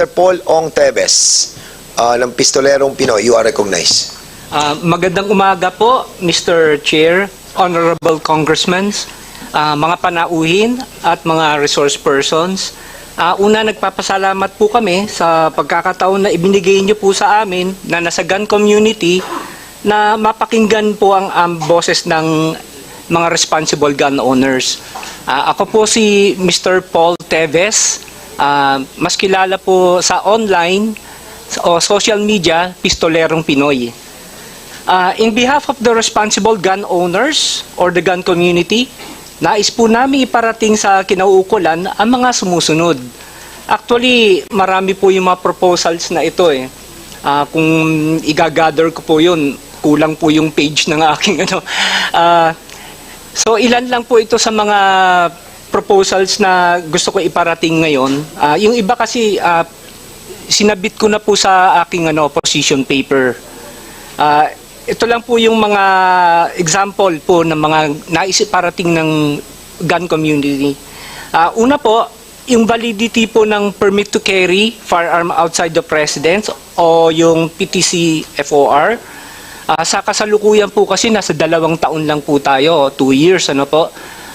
Mr. Paul Ong Teves ng Pistolerong Pinoy. You are recognized. Magandang umaga po, Mr. Chair, Honorable Congressmen, mga panauhin at mga resource persons. Una, nagpapasalamat po kami sa pagkakataon na ibinigay niyo po sa amin na nasa gun community na mapakinggan po ang boses ng mga responsible gun owners. Ako po si Mr. Paul Teves, mas kilala po sa online o social media, Pistolerong Pinoy. In behalf of the responsible gun owners or the gun community, nais po namin iparating sa kinauukulan ang mga sumusunod. Actually, marami po yung mga proposals na ito eh. Kung i-gather ko po yun, kulang po yung page ng aking ano. So ilan lang po ito sa mga proposals na gusto ko iparating ngayon. Yung iba kasi sinabit ko na po sa aking position paper. Ito lang po yung mga example po ng mga naisiparating ng gun community. Una po, yung validity po ng permit to carry firearm outside the residence o yung PTC FOR. Sa kasalukuyan po kasi nasa 2 taon lang po tayo, 2 years ano po.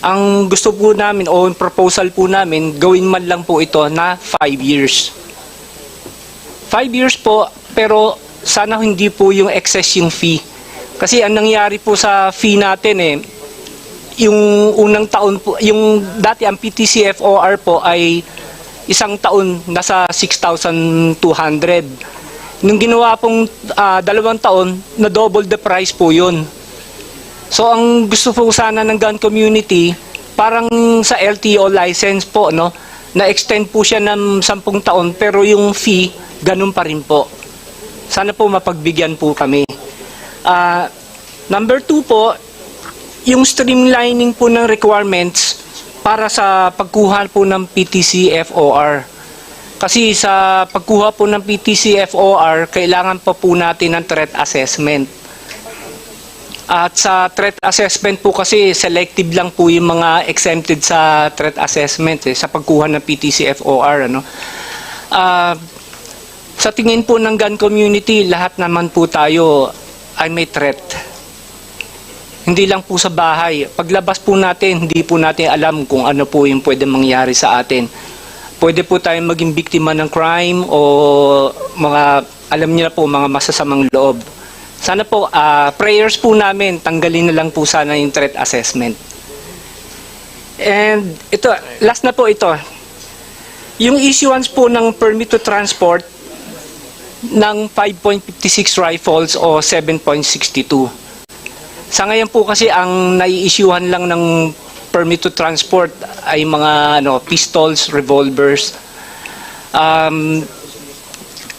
Ang gusto po namin o proposal po namin, gawin man lang po ito na 5 years. 5 years po, pero sana hindi po yung excess yung fee. Kasi ang nangyari po sa fee natin yung unang taon po, yung dati ang PTC FOR po ay 1 taon nasa 6,200. Nung ginawa pong 2 taon, na double the price po yun. So ang gusto po sana ng gun community, parang sa LTO license po, no, na-extend po siya ng 10 taon pero yung fee, ganun pa rin po. Sana po mapagbigyan po kami. Number 2 po, yung streamlining po ng requirements para sa pagkuha po ng PTC FOR. Kasi sa pagkuha po ng PTC FOR, kailangan pa po natin ng threat assessment. At sa threat assessment po kasi selective lang po yung mga exempted sa threat assessment sa pagkuha ng PTC FOR. Sa tingin po ng gun community, lahat naman po tayo ay may threat. Hindi lang po sa bahay. Paglabas po natin, hindi po natin alam kung ano po yung pwede mangyari sa atin. Pwede po tayong maging biktima ng crime o mga, alam niyo na po, mga masasamang loob. Sana po, prayers po namin, tanggalin na lang po sana yung threat assessment. And ito, last na po ito. Yung issuance po ng permit to transport ng 5.56 rifles o 7.62. Sa ngayon po kasi ang nai-issuehan lang ng permit to transport ay mga pistols, revolvers.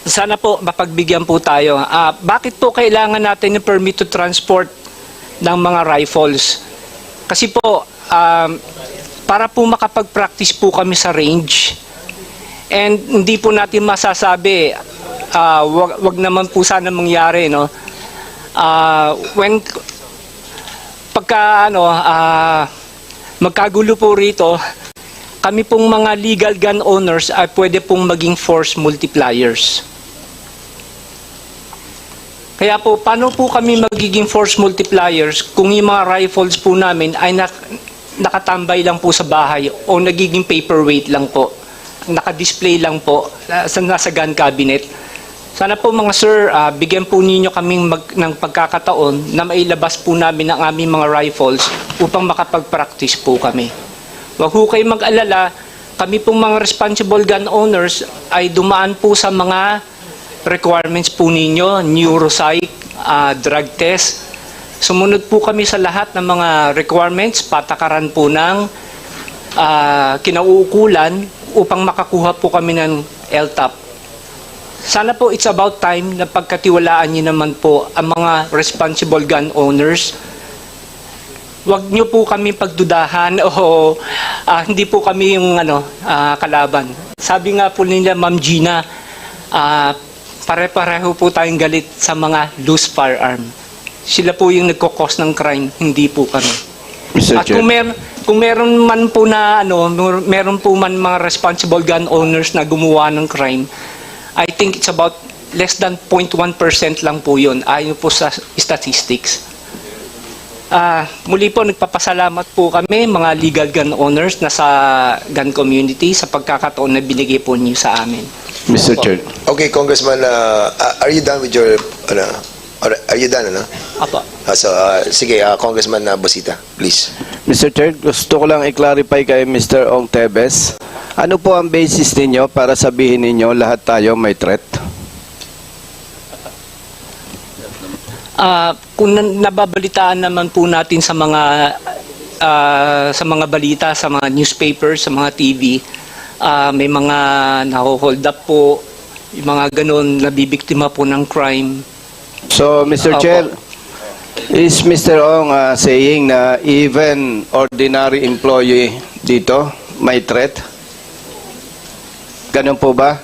Sana po mapagbigyan po tayo. Bakit po kailangan natin ng permit to transport ng mga rifles? Kasi po para po makapag-practice po kami sa range. And hindi po natin masasabi, wag naman po sana mangyari, no? When pagka magkagulo po rito, kami pong mga legal gun owners ay pwede pong maging force multipliers. Kaya po, paano po kami magiging force multipliers kung yung mga rifles po namin ay nakatambay lang po sa bahay o nagiging paperweight lang po, nakadisplay lang po nasa gun cabinet? Sana po mga sir, bigyan po ninyo kaming ng pagkakataon na mailabas po namin ang aming mga rifles upang makapag-practice po kami. Huwag po kayo mag-alala, kami pong mga responsible gun owners ay dumaan po sa mga requirements po ninyo, neuropsych, drug test. Sumunod po kami sa lahat ng mga requirements, patakaran po ng kinauukulan upang makakuha po kami ng LTAP. Sana po it's about time na pagkatiwalaan niyo naman po ang mga responsible gun owners. Huwag niyo po kami pagdudahan o hindi po kami yung kalaban. Sabi nga po nila Ma'am Gina, pare-pareho po tayong galit sa mga loose firearm. Sila po yung nagkokos ng crime, hindi po kami. Mr. At Chair. kung meron man po na meron po man mga responsible gun owners na gumawa ng crime, I think it's about less than 0.1% lang po yun, ayon po sa statistics. Muli po, nagpapasalamat po kami, mga legal gun owners na sa gun community, sa pagkakataon na binigay po niyo sa amin. Mr. Chair. Okay, Congressman, are you done with your, are you done, ano? Apo. Sige, Congressman Busita, please. Mr. Chair, gusto ko lang i-clarify kay Mr. Ong Tebes. Ano po ang basis ninyo para sabihin ninyo lahat tayo may threat? Kung nababalitaan naman po natin sa mga balita, sa mga newspapers, sa mga TV, may mga naho-hold up po, yung mga ganun, nabibiktima po ng crime. So, Mr. Opo. Chair, is Mr. Ong saying na even ordinary employee dito may threat? Ganun po ba?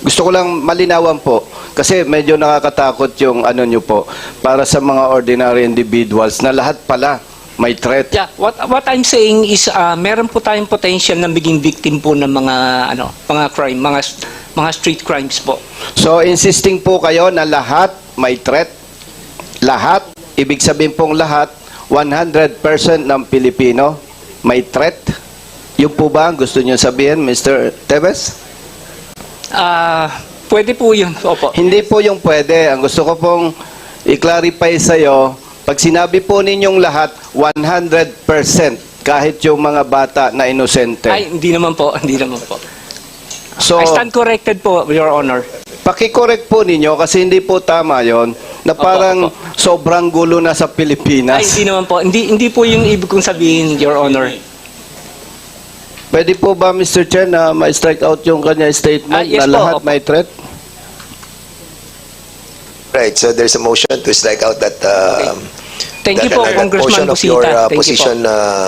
Gusto ko lang malinawan po. Kasi medyo nakakatakot yung ano nyo po para sa mga ordinary individuals na lahat pala may threat. Yeah, what I'm saying is meron po tayong potential na maging victim po ng mga crime, mga street crimes po. So, insisting po kayo na lahat may threat? Lahat? Ibig sabihin pong lahat, 100% ng Pilipino may threat? Yun po ba ang gusto niyo sabihin, Mr. Tebes? Pwede po yun. Opo. Hindi po yung pwede. Ang gusto ko pong i-clarify sa'yo, pag sinabi po ninyong lahat, 100%, kahit yung mga bata na inosente. Ay, hindi naman po. Hindi naman po. So, I stand corrected po, Your Honor. paki-correct po ninyo kasi hindi po tama yon na parang Opo. sobrang gulo na sa Pilipinas. Ay, hindi naman po. Hindi po yung ibig kong sabihin, Your Honor. Pwede po ba, Mr. Chair, na ma-strike out yung kanya statement Yes na po, lahat opo. may threat? Right, so there's a motion to strike out that, Thank you that- po, that Congressman portion of your Busita. Thank you po. position.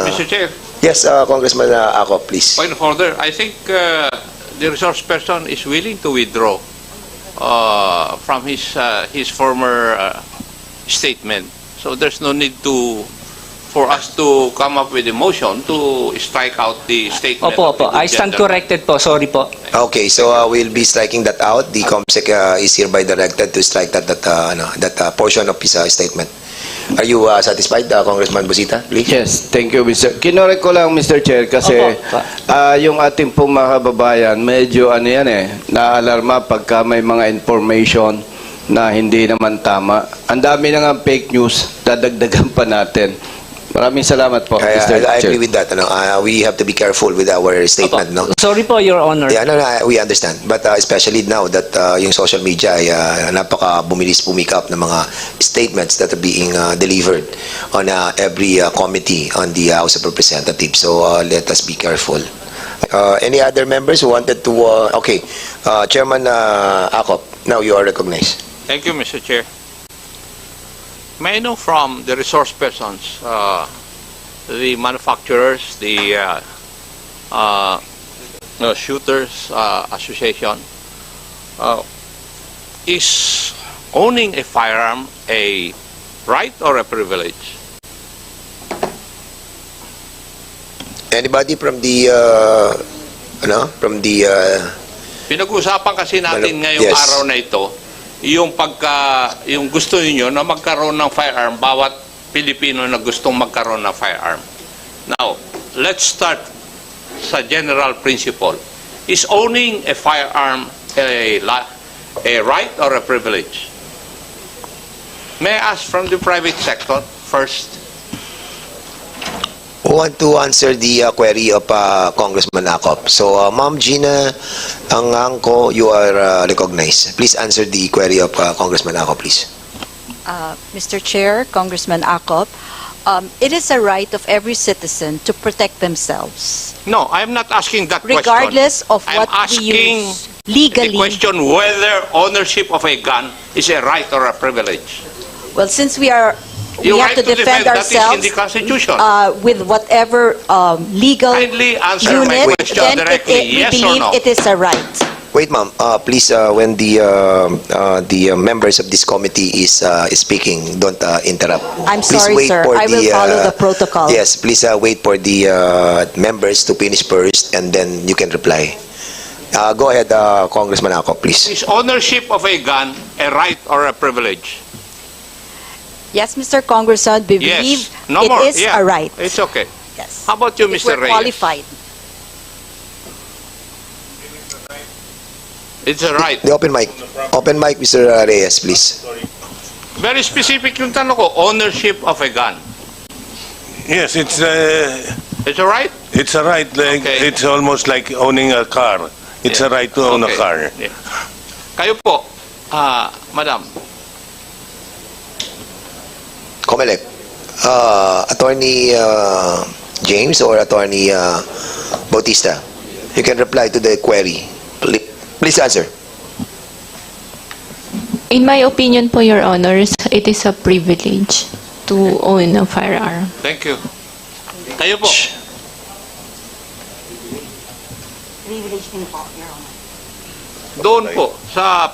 Mr. Chair, Yes, Congressman Ako, please. point of order. I think the resource person is willing to withdraw from his former statement. So there's no need for us to come up with a motion to strike out the statement. Opo, of opo. the I stand gentleman. corrected po. Sorry po. Okay, so we'll be striking that out. The COMSEC is hereby directed to strike that portion of his statement. Are you satisfied, Congressman Busita? Please. Yes, thank you, Mr. Kinorek ko lang, Mr. Chair, kasi Opo. yung ating pong mga kababayan, medyo naalarma pagka may mga information na hindi naman tama. Ang dami na nga fake news, dadagdagan pa natin. Maraming salamat po, Mr. I Chair. agree with that. We have to be careful with our statement. No? Sorry po, Your Honor. Yeah, no, we understand. But especially now that yung social media ay napaka-bumilis pumikap ng mga statements that are being delivered on every committee on the House of Representatives. So let us be careful. Any other members who wanted to... okay, Chairman Akop, now you are recognized. Thank you, Mr. Chair. May I know from the resource persons, the manufacturers, the shooters association, is owning a firearm a right or a privilege? Anybody from the... Pinag-usapan kasi natin ngayong Yes. araw na ito, yung gusto niyo na magkaroon ng firearm, bawat Pilipino na gustong magkaroon ng firearm. Now, let's start sa general principle. Is owning a firearm a right or a privilege? May I ask from the private sector first? Who want to answer the query of Congressman Akop? So, Ma'am Gina Angangco, you are recognized. Please answer the query of Congressman Akop, please. Mr. Chair, Congressman Akop, it is a right of every citizen to protect themselves, No, I'm not asking that regardless question. of I'm what we asking use the legally. question whether ownership of a gun is a right or a privilege. Well, since we Your have right to defend that is in ourselves the Constitution. with whatever legal Kindly answer my unit, question then directly, we yes or believe no? it is a right. Wait, Ma'am. Please, when the members of this committee is speaking, don't interrupt. I'm Please sorry, wait sir. for I will the, follow the protocol. Yes, please wait for the members to finish first, and then you can reply. Go ahead, Congressman Ako, please. Is ownership of a gun a right or a privilege? Yes, Mr. Congressman, we believe Yes. No it more. is Yeah. a right. It's okay. Yes. How about you, If Mr. we're Reyes? qualified. It's a right. The open mic. Open mic, Mr. Reyes, please. Very specific yung tanong ko, ownership of a gun. Yes, It's a right? it's a right. Like, Okay. It's almost like owning a car. It's a right to own a Okay. car. Yeah. Kayo po, Madam. Comelec. Attorney James or Attorney Bautista? You can reply to the query. Please answer. In my opinion po, Your Honors, it is a privilege to own a firearm. Thank you. Kayo po. Doon po sa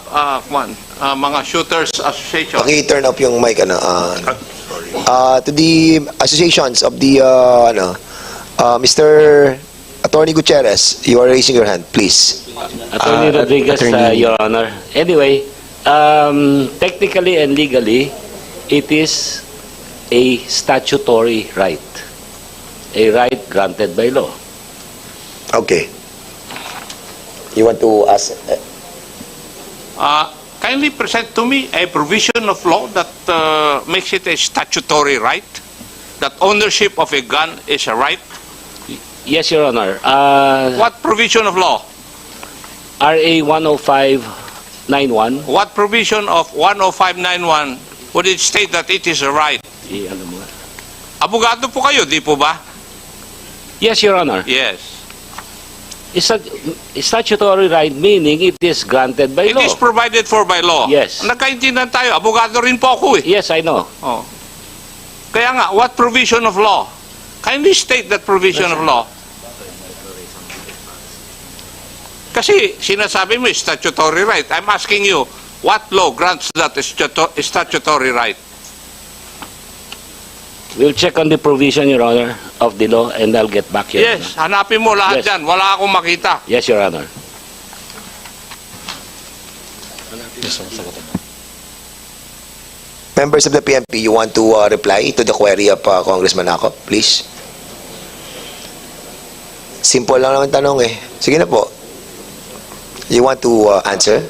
mga Shooters Association. Paki-turn up yung mic, to the associations of the, Mr. Attorney Gutierrez, you are raising your hand, please. Attorney Rodriguez, Your Honor. Anyway, technically and legally, it is a statutory right. A right granted by law. Okay. You want to ask? Kindly present to me a provision of law that makes it a statutory right, that ownership of a gun is a right. Yes, Your Honor. What provision of law? RA 10591. What provision of 10591 would it state that it is a right? Ano mo? Abogado po kayo, di po ba? Yes, Your Honor. Yes. It's a statutory right, meaning it is granted by It law. is provided for by law. Yes. Nagkaintindihan tayo. Abogado rin po ako eh. Yes, I know. Oh. Kaya nga, what provision of law? Kindly state that provision of law. Kasi sinasabi mo statutory right. I'm asking you, what law grants that statutory right? We'll check on the provision, Your Honor, of the law, and I'll get back here. Yes, hanapin mo lahat Yes. yan. Wala akong makita. Yes, Your Honor. Members of the PNP, you want to reply to the query of Congressman Ako, please? Simple lang naman tanong eh. Sige na po. You want to answer?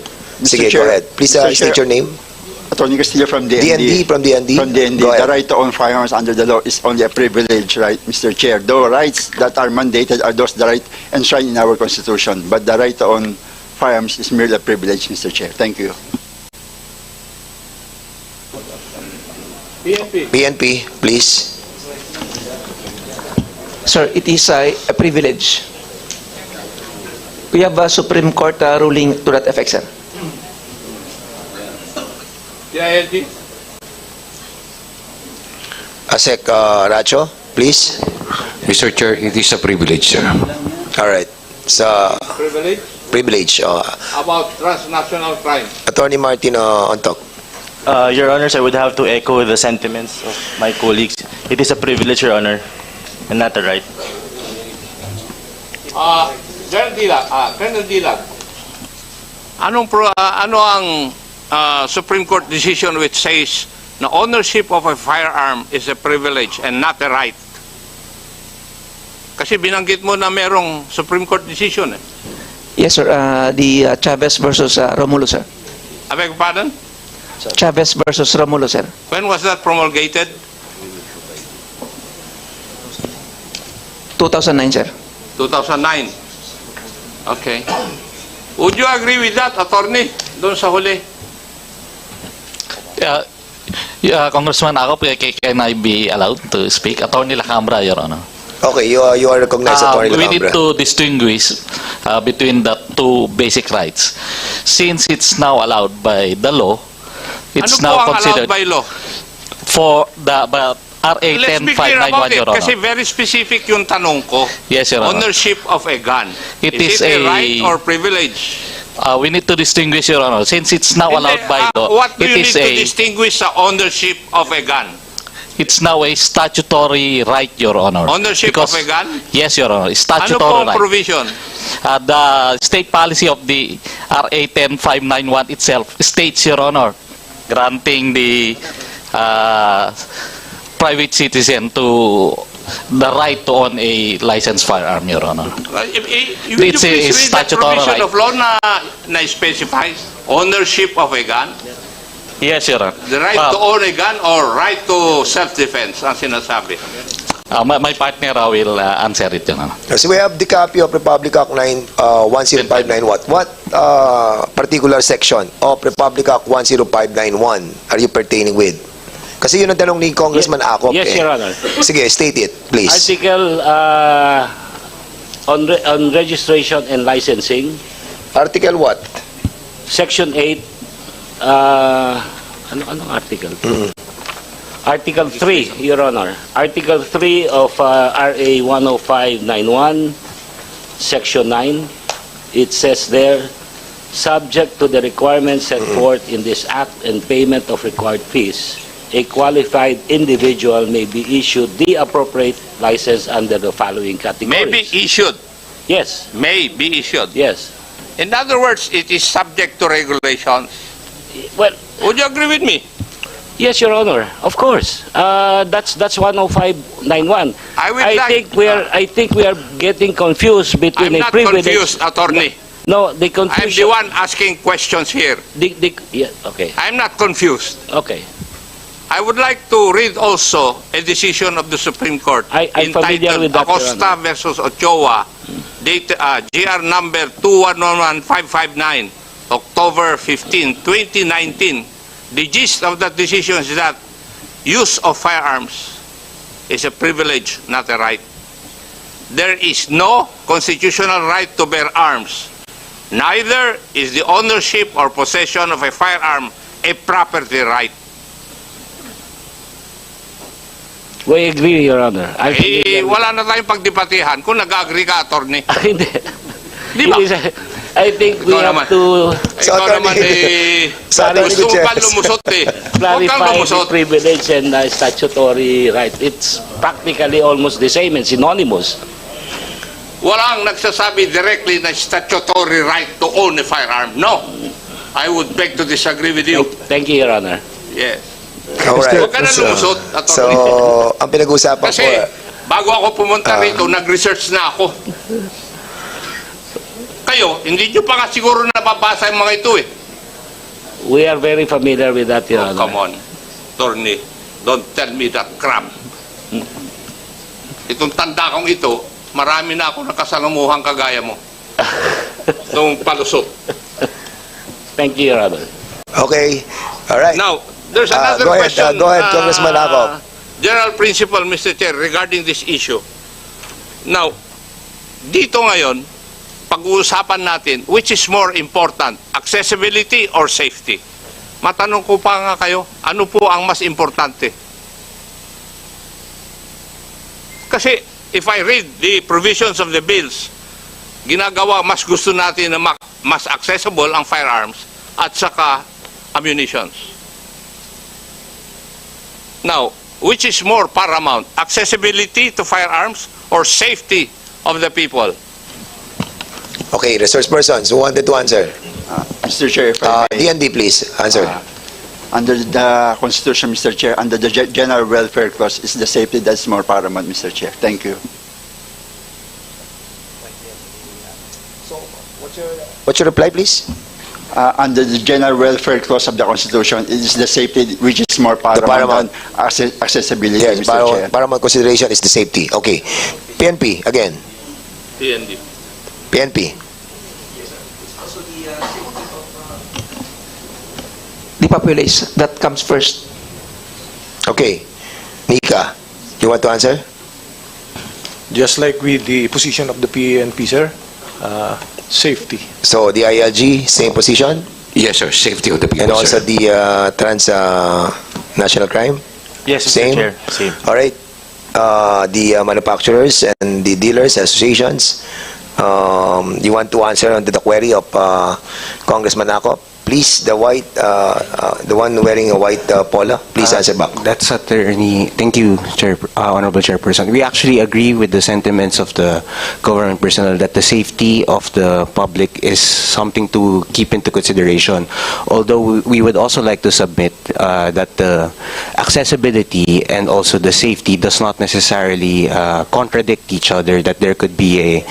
Mr. Sige, Chair, go ahead. Please Mr. state Chair. your name. Attorney Castillo from DND, from DND. From DND. Go The ahead. right to own firearms under the law is only a privilege, right, Mr. Chair? The rights that are mandated are those the right enshrined in our Constitution. But the right to own firearms is merely a privilege, Mr. Chair. Thank you. PNP, please. Sir, it is a privilege. We have a Supreme Court ruling to that effect, sir. DILG? Asek Racho, please. Mr. Chair, it is a privilege, sir. All right. Sa privilege. About transnational crime. Attorney Martin Ontok. Your Honors, I would have to echo the sentiments of my colleagues. It is a privilege, Your Honor, and not a right. Colonel Dilag, ano ang Supreme Court decision which says na ownership of a firearm is a privilege and not a right? Kasi binanggit mo na merong Supreme Court decision eh. Yes, sir. The Chavez versus Romulo, sir. I beg your pardon? Chavez versus Romulo, sir. When was that promulgated? 2009, sir. 2009. Okay. Would you agree with that, attorney? Doon sa huli. Congressman Ako, can I be allowed to speak? Attorney Lacambra, Your Honor. Okay, you are recognized, Attorney We need Lacambra. to distinguish between the two basic rights. Since it's now allowed by the law, it's Ano po now ang allowed considered by law? for the RA Let's be clear about 10591, it Your Honor. kasi very specific yung tanong ko. Yes, Your Honor. Ownership of a gun. It is is it a a- right or privilege? We need to distinguish, Your Honor. Since it's now allowed by law, What do it you is need to a distinguish sa ownership of a gun? It's now a statutory right, Your Honor. Ownership of a gun? Yes, Your Honor. Ano Statutory po ang right. provision? The state policy of the RA 10591 itself states, Your Honor, granting the private citizen to the right to own a licensed firearm, Your Honor. Will you It's a please read that statutory provision right. of law na specifies ownership of a gun? Yes, Your Honor. The right to own a gun or right to self-defense ang sinasabi? My partner will answer it, Your Honor. So we have the copy of Republic Act 10591. What particular section of Republic Act 10591 are you pertaining with? Kasi yun ang tanong ni Congressman Acop. Yes, Your Honor. Sige, state it, please. Article on registration and licensing, Article what? Section 8, anong article? Article 3, Your Honor. Article 3 of RA 10591, Section 9, it says there, subject to the requirements set forth in this Act and payment of required fees, a qualified individual may be issued the appropriate license under the following categories. May be issued. Yes, May be issued. yes. In other words, it is subject to regulations. Well, Would you agree with me? yes, Your Honor. Of course. That's 10591. I think we are getting confused I'm between a not privilege. confused, attorney. No, the I'm confusion. the one asking questions here. Yeah, okay. I'm not confused. Okay. I would like to read also a decision of the Supreme Court I'm familiar with that, Your Acosta versus Ochoa, date, GR number 2111559, October 15, 2019. The gist of that decision is that use of firearms is a privilege, not a right. There is no constitutional right to bear arms. Neither is the ownership or possession of a firearm a property right. We agree, Your Honor. I'm familiar with- Wala na tayong pagdebatihan kung nag-agree ka, attorney. Hindi. Di ba? It is I think we Ikaw have naman. to Sa Ikaw naman attorney- Sa attorney gusto mo pa Gutierrez. lumusot eh. Huwag kang clarify the lumusot. privilege and statutory right. It's practically almost the same and synonymous. Walang nagsasabi directly na statutory right to own a firearm. No. I would beg to disagree with you. Thank you, Your Honor. Yes. Alright. Huwag ka na lumusot, So, attorney. ang pinag-uusapan Kasi ko, bago ako pumunta rito, nag-research na ako. Kayo, hindi nyo pa nga siguro nababasa yung mga ito eh. We are very familiar with that, Your Oh, Honor. come on, attorney. Don't tell me that crap. Itong tanda kong ito, marami na ako nakasalamuhang kagaya mo. Itong palusot. Thank you, Your Honor. okay. Alright. Now, there's another go ahead, question. go ahead, Congressman Acop. General principle, Mr. Chair, regarding this issue. Now, dito ngayon, pag-uusapan natin, which is more important, accessibility or safety? Matanong ko pa nga kayo, ano po ang mas importante? Kasi, if I read the provisions of the bills, ginagawa, mas gusto natin na mas accessible ang firearms at saka ammunitions. Now, which is more paramount? Accessibility to firearms or safety of the people? Okay, resource persons who wanted to answer. Mr. Chair, if I may, DND, please, answer. under the Constitution, Mr. Chair, under the General Welfare Clause, is the safety that's more paramount, Mr. Chair. Thank you. What's your reply, please? Under the General Welfare Clause of the Constitution, it is the safety which is more paramount, paramount. than accessibility, Yes, Mr. Chair. paramount consideration is the safety. Okay. PNP, again. TND. PNP. The populace, that comes first. Okay. Nika, you want to answer? Just like with the position of the PNP, sir, safety. So, the ILG, same position? Yes, sir. Safety of the people, And also sir. the trans-national crime? Yes, Mr. Same? Chair. Same. All right. The manufacturers and the dealers associations, you want to answer under the query of Congressman Acop? Please, the one wearing a white polo, please answer back. That's attorney. Thank you, Honorable Chairperson. We actually agree with the sentiments of the government personnel that the safety of the public is something to keep into consideration. Although we would also like to submit that the accessibility and also the safety does not necessarily contradict each other, that there could be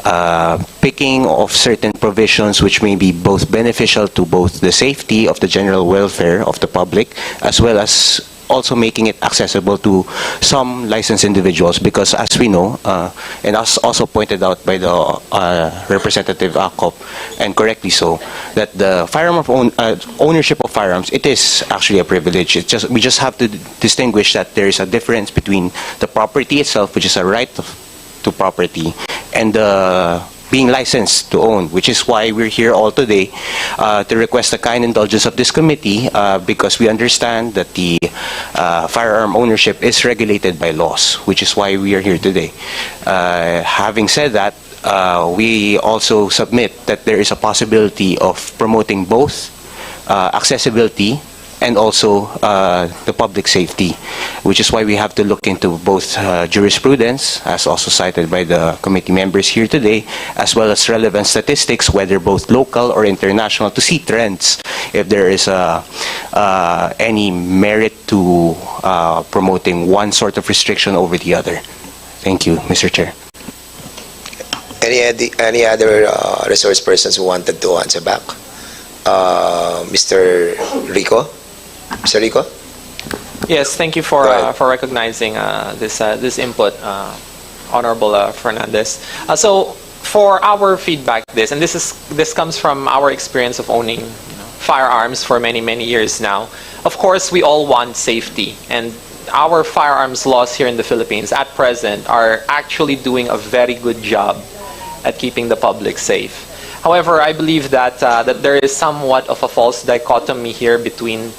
a picking of certain provisions which may be both beneficial to both the safety of the general welfare of the public as well as also making it accessible to some licensed individuals, because as we know, and as also pointed out by the Representative Akop, and correctly so, that the ownership of firearms, it is actually a privilege. We just have to distinguish that there is a difference between the property itself, which is a right to property, and being licensed to own, which is why we're here all today to request the kind indulgence of this committee, because we understand that the firearm ownership is regulated by laws, which is why we are here today. Having said that, we also submit that there is a possibility of promoting both accessibility and also the public safety, which is why we have to look into both jurisprudence, as also cited by the committee members here today, as well as relevant statistics, whether both local or international, to see trends, if there is any merit to promoting one sort of restriction over the other. Thank you, Mr. Chair. Any other resource persons who wanted to answer back? Mr. Rico? Mr. Rico? Yes, thank you for recognizing this input, Honorable Fernandez. So for our feedback, this comes from our experience of owning firearms for many years now. Of course, we all want safety, and our firearms laws here in the Philippines at present are actually doing a very good job at keeping the public safe. However, I believe that there is somewhat of a false dichotomy here between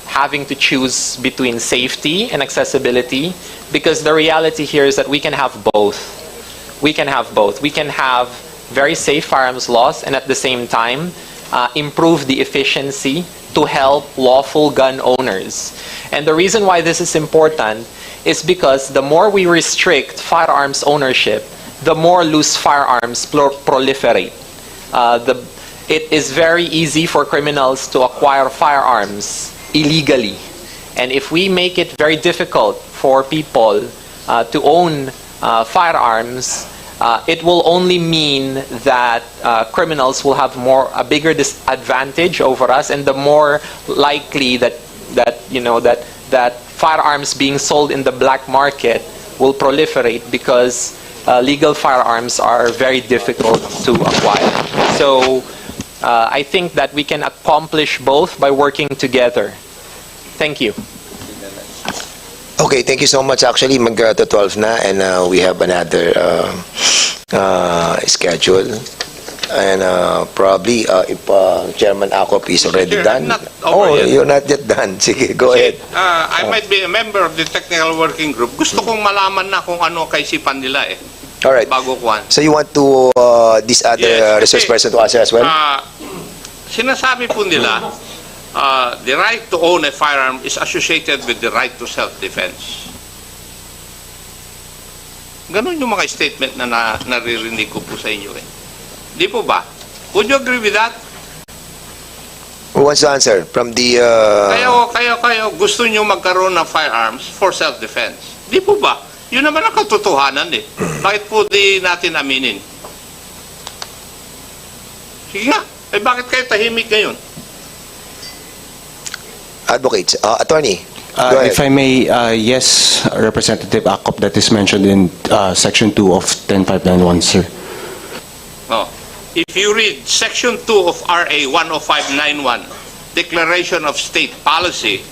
having to choose between safety and accessibility, because the reality here is that we can have both. We can have both. We can have very safe firearms laws and at the same time improve the efficiency to help lawful gun owners. And the reason why this is important is because the more we restrict firearms ownership, the more loose firearms proliferate. It is very easy for criminals to acquire firearms illegally. And if we make it very difficult for people to own firearms, it will only mean that criminals will have a bigger disadvantage over us, and the more likely that firearms being sold in the black market will proliferate, because legal firearms are very difficult to acquire. So I think that we can accomplish both by working together. Thank you. Okay, thank you so much. Actually, mag-12 na, and we have another schedule. And probably, if Chairman Akop is already done. You're not yet done. Sige, go ahead. I might be a member of the technical working group. Gusto kong malaman na kung ano kaisipan nila eh. Alright. Bago kuhan. So you want to this other resource person to answer as well? Sinasabi po nila, the right to own a firearm is associated with the right to self-defense. Ganon yung mga statement na naririnig ko po sa inyo eh. Di po ba? Would you agree with that? Who wants to answer? From the... Kayo, gusto nyo magkaroon ng firearms for self-defense. Di po ba? Yun naman ang katotohanan eh. Bakit po di natin aminin? Sige nga. Eh bakit kayo tahimik ngayon? Advocates. Attorney, go ahead. If I may, yes, Representative Akop, that is mentioned in Section 2 of 10591, sir. If you read Section 2 of RA 10591, Declaration of State Policy,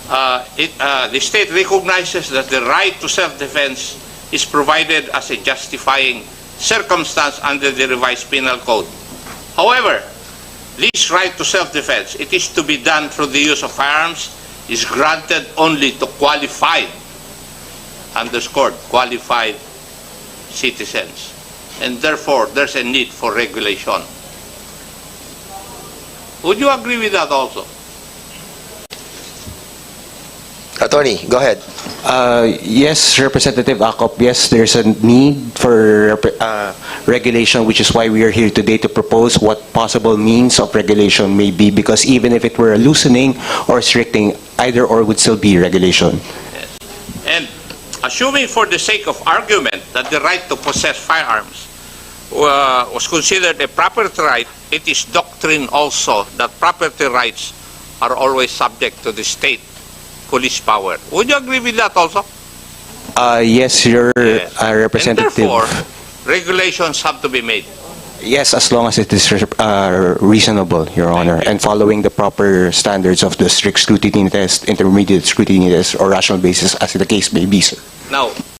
the state recognizes that the right to self-defense is provided as a justifying circumstance under the revised penal code. However, this right to self-defense, it is to be done through the use of firearms, is granted only to qualified, underscored, qualified citizens. And therefore, there's a need for regulation. Would you agree with that also? Attorney, go ahead. Yes, Representative Acop, yes, there's a need for regulation, which is why we are here today to propose what possible means of regulation may be, because even if it were a loosening or restricting, either or would still be regulation. And assuming for the sake of argument that the right to possess firearms was considered a property right, it is doctrine also that property rights are always subject to the state police power. Would you agree with that also? Yes, your And representative. therefore, regulations have to be made. Yes, as long as it is reasonable, Your Honor, and following the proper standards of the strict scrutiny test, intermediate scrutiny test, or rational basis, as the case may be, sir. Now,